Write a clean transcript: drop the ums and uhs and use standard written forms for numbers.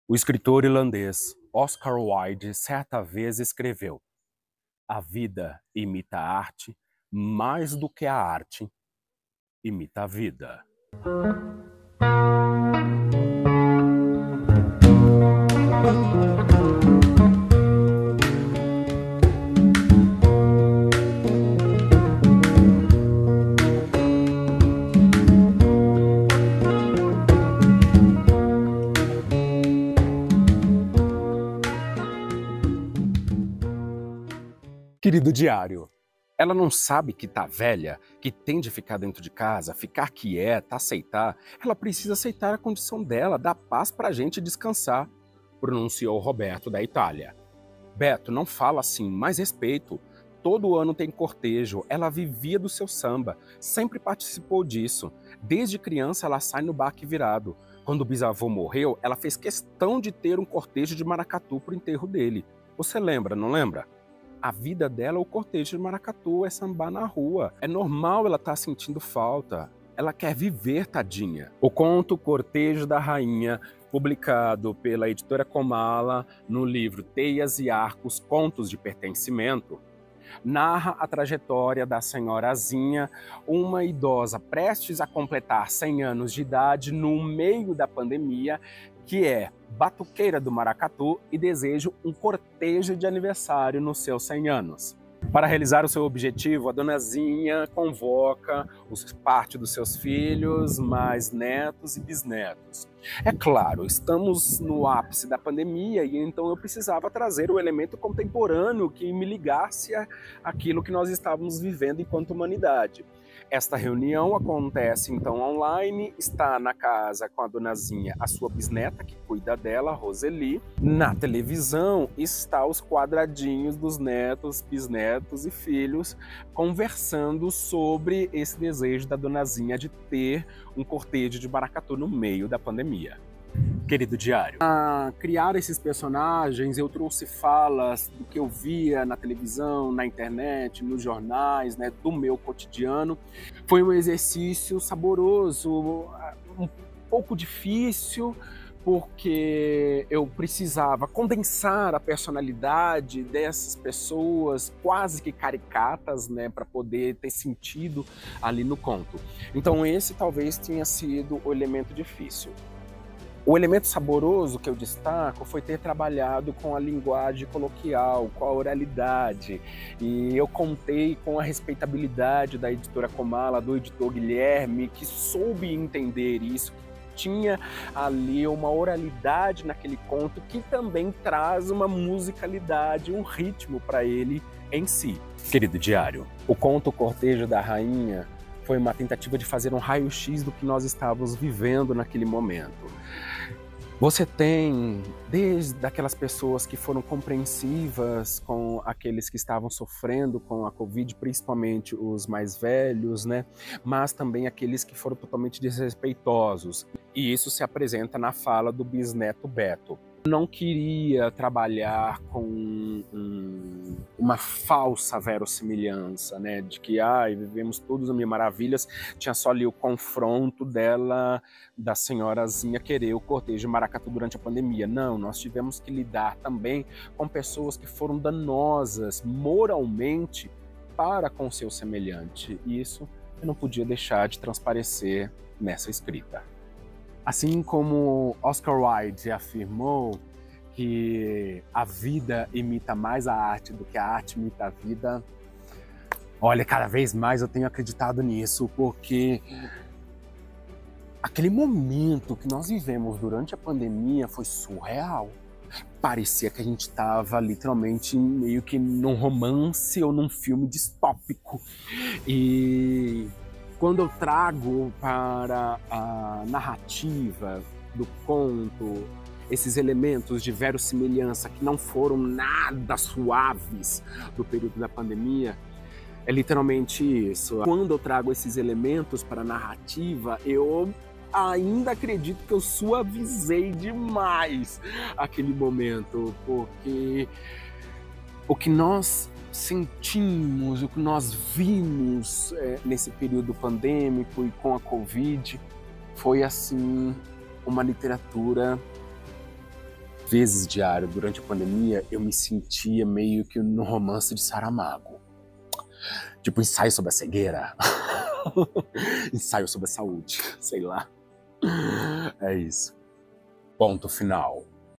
O escritor irlandês Oscar Wilde certa vez escreveu: "A vida imita a arte mais do que a arte imita a vida." Querido diário, ela não sabe que tá velha, que tem de ficar dentro de casa, ficar quieta, aceitar. Ela precisa aceitar a condição dela, dar paz pra gente descansar, pronunciou Roberto da Itália. Beto, não fala assim, mais respeito. Todo ano tem cortejo, ela vivia do seu samba, sempre participou disso. Desde criança ela sai no baque virado. Quando o bisavô morreu, ela fez questão de ter um cortejo de maracatu pro enterro dele. Você lembra, não lembra? A vida dela é o cortejo de maracatu, é sambar na rua. É normal ela estar sentindo falta. Ela quer viver, tadinha. O conto Cortejo da Rainha, publicado pela editora Comala no livro Teias e Arcos, Contos de Pertencimento, narra a trajetória da senhorazinha, uma idosa prestes a completar 100 anos de idade no meio da pandemia, que é batuqueira do maracatu e deseja um cortejo de aniversário nos seus 100 anos. Para realizar o seu objetivo, a donazinha convoca parte dos seus filhos, mais netos e bisnetos. É claro, estamos no ápice da pandemia e então eu precisava trazer o elemento contemporâneo que me ligasse àquilo que nós estávamos vivendo enquanto humanidade. Esta reunião acontece então online, está na casa com a donazinha, a sua bisneta, que cuida dela, Roseli. Na televisão está os quadradinhos dos netos, bisnetos e filhos conversando sobre esse desejo da donazinha de ter um cortejo de maracatu no meio da pandemia. Querido diário, para criar esses personagens eu trouxe falas do que eu via na televisão, na internet, nos jornais, né, do meu cotidiano. Foi um exercício saboroso, um pouco difícil, porque eu precisava condensar a personalidade dessas pessoas quase que caricatas, né, para poder ter sentido ali no conto. Então esse talvez tenha sido o elemento difícil. O elemento saboroso que eu destaco foi ter trabalhado com a linguagem coloquial, com a oralidade. E eu contei com a respeitabilidade da editora Comala, do editor Guilherme, que soube entender isso, que tinha ali uma oralidade naquele conto que também traz uma musicalidade, um ritmo para ele em si. Querido diário, o conto Cortejo da Rainha foi uma tentativa de fazer um raio-x do que nós estávamos vivendo naquele momento. Você tem desde aquelas pessoas que foram compreensivas com aqueles que estavam sofrendo com a Covid, principalmente os mais velhos, né? Mas também aqueles que foram totalmente desrespeitosos. E isso se apresenta na fala do bisneto Beto. Não queria trabalhar com uma falsa verossimilhança, né, de que vivemos todos a mil maravilhas. Tinha só ali o confronto dela, da senhorazinha, querer o cortejo de maracatu durante a pandemia. Não, nós tivemos que lidar também com pessoas que foram danosas moralmente para com seu semelhante. E isso eu não podia deixar de transparecer nessa escrita. Assim como Oscar Wilde afirmou que a vida imita mais a arte do que a arte imita a vida, olha, cada vez mais eu tenho acreditado nisso, porque aquele momento que nós vivemos durante a pandemia foi surreal. Parecia que a gente estava literalmente meio que num romance ou num filme distópico. E quando eu trago para a narrativa do conto esses elementos de verossimilhança que não foram nada suaves no período da pandemia, é literalmente isso. Quando eu trago esses elementos para a narrativa, eu ainda acredito que eu suavizei demais aquele momento, porque o que nós sentimos, o que nós vimos nesse período pandêmico e com a Covid foi assim uma literatura vezes diário durante a pandemia, eu me sentia meio que no romance de Saramago. Tipo, ensaio sobre a cegueira. Ensaio sobre a saúde, sei lá. É isso. Ponto final.